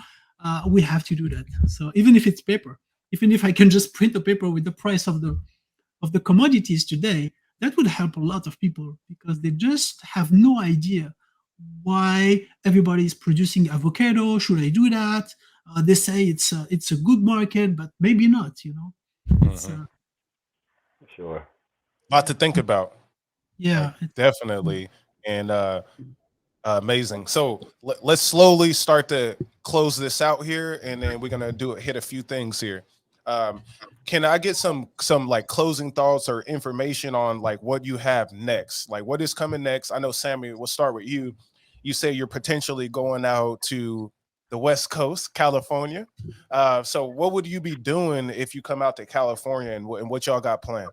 we have to do that. So even if it's paper, even if I can just print a paper with the price of the commodities today, that would help a lot of people, because they just have no idea why everybody is producing avocado. Should I do that? They say it's a good market, but maybe not. Sure. A lot to think about. Yeah, definitely. And amazing. So let's slowly start to close this out here, and then we're gonna hit a few things here. Can I get some like closing thoughts or information on like what you have next? Like what is coming next? I know, Sammy, we'll start with you. You say you're potentially going out to the West Coast, California. So what would you be doing if you come out to California, and what y'all got planned?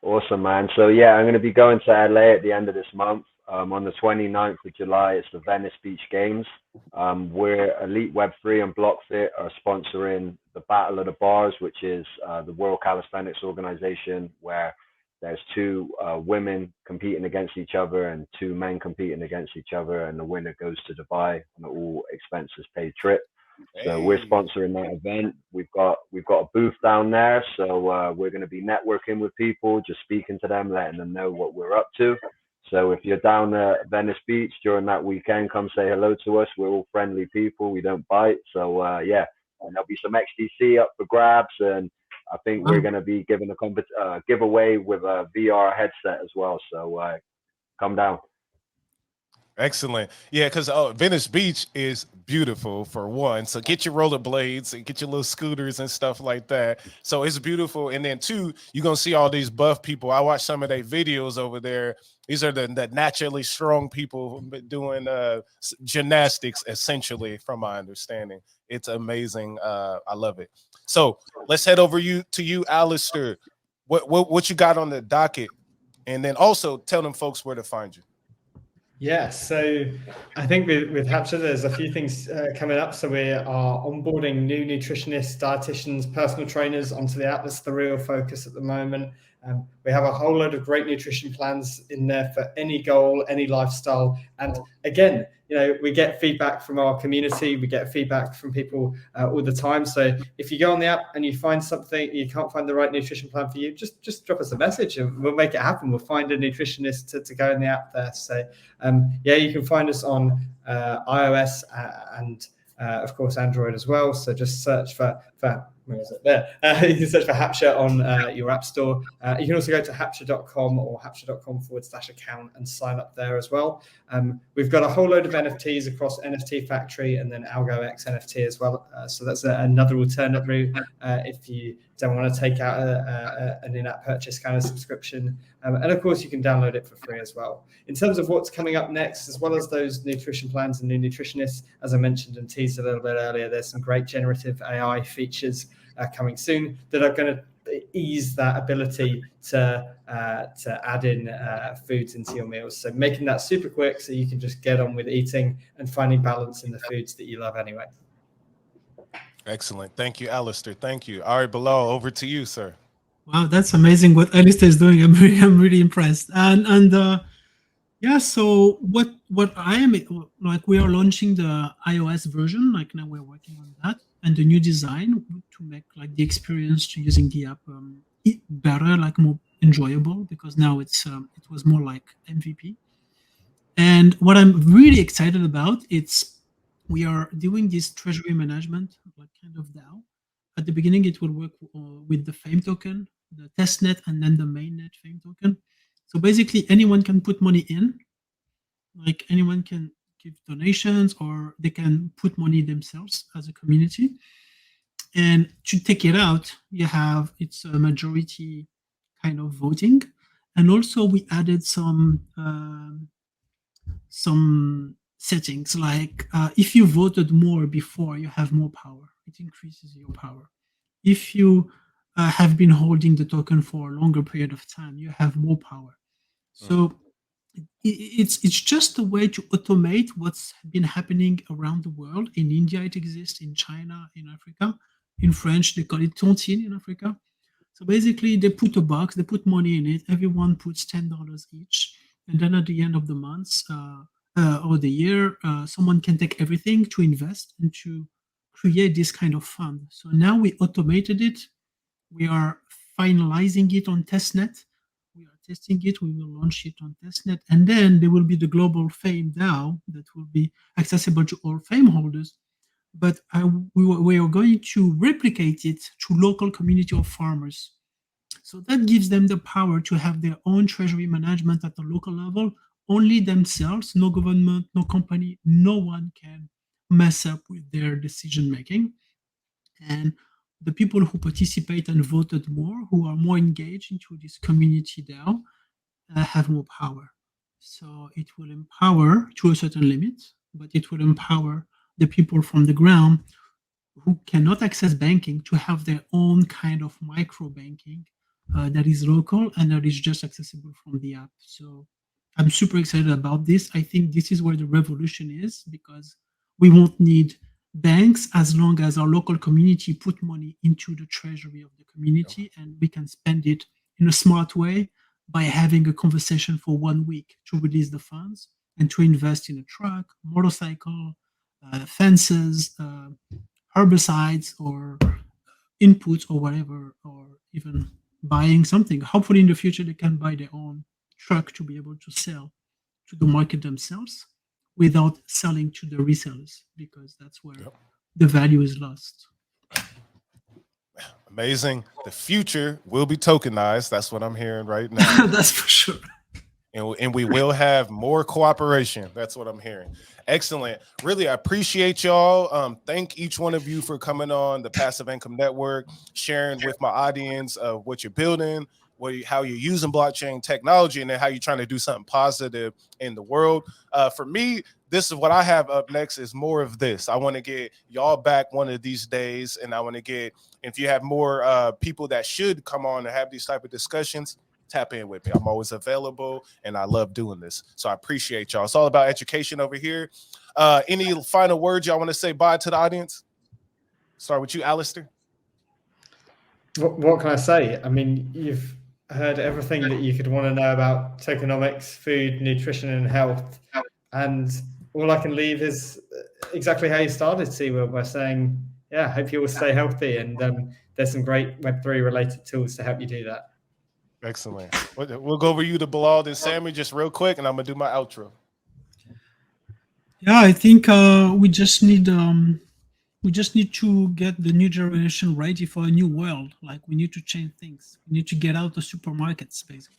Awesome, man. So yeah, I'm going to be going to LA at the end of this month. On the 29th of July, it's the Venice Beach Games. Where Elite Web3 and BlockFit are sponsoring the Battle of the Bars, which is the World Calisthenics Organization, where there's two women competing against each other and two men competing against each other, and the winner goes to Dubai on an all expenses paid trip. So we're sponsoring that event. We've got a booth down there, so we're going to be networking with people, just speaking to them, letting them know what we're up to. So if you're down at Venice Beach during that weekend, come say hello to us. We're all friendly people. We don't bite. So yeah, and there'll be some XDC up for grabs, and I think we're going to be giving a giveaway with a VR headset as well. So come down. Excellent. Yeah, because Venice Beach is beautiful for one. So get your rollerblades and get your little scooters and stuff like that. So it's beautiful. And then two, you're going to see all these buff people. I watched some of their videos over there. These are the naturally strong people doing gymnastics, essentially, from my understanding. It's amazing. I love it. So let's head over to you, Alistair. What you got on the docket? And then also tell them folks where to find you. Yeah, so I think with Hapture, there's a few things coming up. So we are onboarding new nutritionists, dietitians, personal trainers onto the app. That's the real focus at the moment. We have a whole load of great nutrition plans in there for any goal, any lifestyle. And again, we get feedback from our community. We get feedback from people all the time. So if you go on the app and you find something, you can't find the right nutrition plan for you, just drop us a message and we'll make it happen. We'll find a nutritionist to go in the app there. So yeah, you can find us on iOS and of course Android as well. So just search for where is it there? You can search for Hapture on your app store. You can also go to hapture.com or hapture.com/account and sign up there as well. We've got a whole load of NFTs across NFT Factory and then AlgoX NFT as well. So that's another alternate route if you don't want to take out an in-app purchase kind of subscription. And of course, you can download it for free as well. In terms of what's coming up next, as well as those nutrition plans and new nutritionists, as I mentioned and teased a little bit earlier, there's some great generative AI features coming soon that are going to ease that ability to add in foods into your meals. So making that super quick so you can just get on with eating and finding balance in the foods that you love anyway. Excellent. Thank you, Alistair. Thank you. All right, Bilal, over to you, sir. Wow, that's amazing what Alistair is doing. I'm really impressed. And yeah, so what I am like, we are launching the iOS version. Like now we're working on that and the new design to make like the experience to using the app better, like more enjoyable, because now it was more like MVP. And what I'm really excited about, we are doing this treasury management, like kind of DAO. At the beginning, it will work with the Fame token, the testnet, and then the mainnet Fame token. So basically, anyone can put money in, like anyone can give donations or they can put money themselves as a community. And to take it out, it's a majority kind of voting. And also we added some settings like if you voted more before, you have more power. It increases your power. If you have been holding the token for a longer period of time, you have more power. So it's just a way to automate what's been happening around the world. In India, it exists. In China, in Africa. In French, they call it tontine in Africa. So basically, they put a box, they put money in it. Everyone puts $10 each. And then at the end of the month or the year, someone can take everything to invest and to create this kind of fund. So now we automated it. We are finalizing it on testnet. We are testing it. We will launch it on testnet. And then there will be the global Fame DAO that will be accessible to all Fame holders. But we are going to replicate it to local community of farmers. So that gives them the power to have their own treasury management at the local level, only themselves, no government, no company, no one can mess up with their decision making. And the people who participate and voted more, who are more engaged into this community DAO, have more power. So it will empower to a certain limit, but it will empower the people from the ground who cannot access banking to have their own kind of micro banking that is local and that is just accessible from the app. So I'm super excited about this. I think this is where the revolution is, because we won't need banks as long as our local community put money into the treasury of the community, and we can spend it in a smart way by having a conversation for 1 week to release the funds and to invest in a truck, motorcycle, fences, herbicides, or inputs, or whatever, or even buying something. Hopefully, in the future, they can buy their own truck to be able to sell to the market themselves without selling to the resellers, because that's where the value is lost. Amazing. The future will be tokenized. That's what I'm hearing right now. That's for sure. And we will have more cooperation. That's what I'm hearing. Excellent. Really, I appreciate y'all. Thank each one of you for coming on the Passive Income Network, sharing with my audience what you're building, how you're using blockchain technology, and then how you're trying to do something positive in the world. For me, this is what I have up next is more of this. I want to get y'all back one of these days, and I want to get, if you have more people that should come on and have these type of discussions, tap in with me. I'm always available, and I love doing this. So I appreciate y'all. It's all about education over here. Any final words y'all want to say bye to the audience? Start with you, Alistair. What can I say? I mean, you've heard everything that you could want to know about tokenomics, food, nutrition, and health. And all I can leave is exactly how you started, Siwa, by saying, yeah, hope you all stay healthy. And there's some great Web3 related tools to help you do that. Excellent. We'll go over you to Bilal and Sammy just real quick, and I'm going to do my outro. Yeah, I think we just need to get the new generation ready for a new world. Like, we need to change things. We need to get out the supermarkets, basically.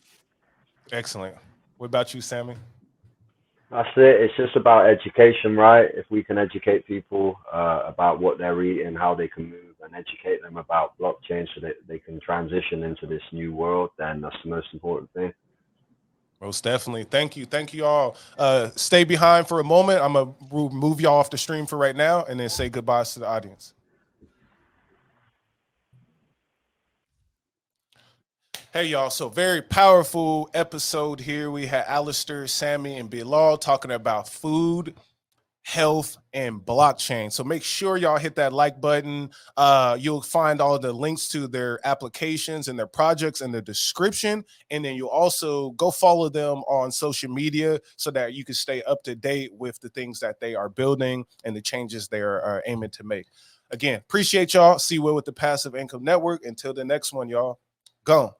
Excellent. What about you, Sammy? That's it. It's just about education, right? If we can educate people about what they're eating, how they can move, and educate them about blockchain so that they can transition into this new world, then that's the most important thing. Most definitely. Thank you. Thank you all. Stay behind for a moment. I'm going to move y'all off the stream for right now and then say goodbyes to the audience. Hey, y'all. So very powerful episode here. We had Alistair, Sammy, and Bilal talking about food, health, and blockchain. So make sure y'all hit that like button. You'll find all the links to their applications and their projects in the description. And then you'll also go follow them on social media so that you can stay up to date with the things that they are building and the changes they are aiming to make. Again, appreciate y'all. See you with the Passive Income Network. Until the next one, y'all. Gone.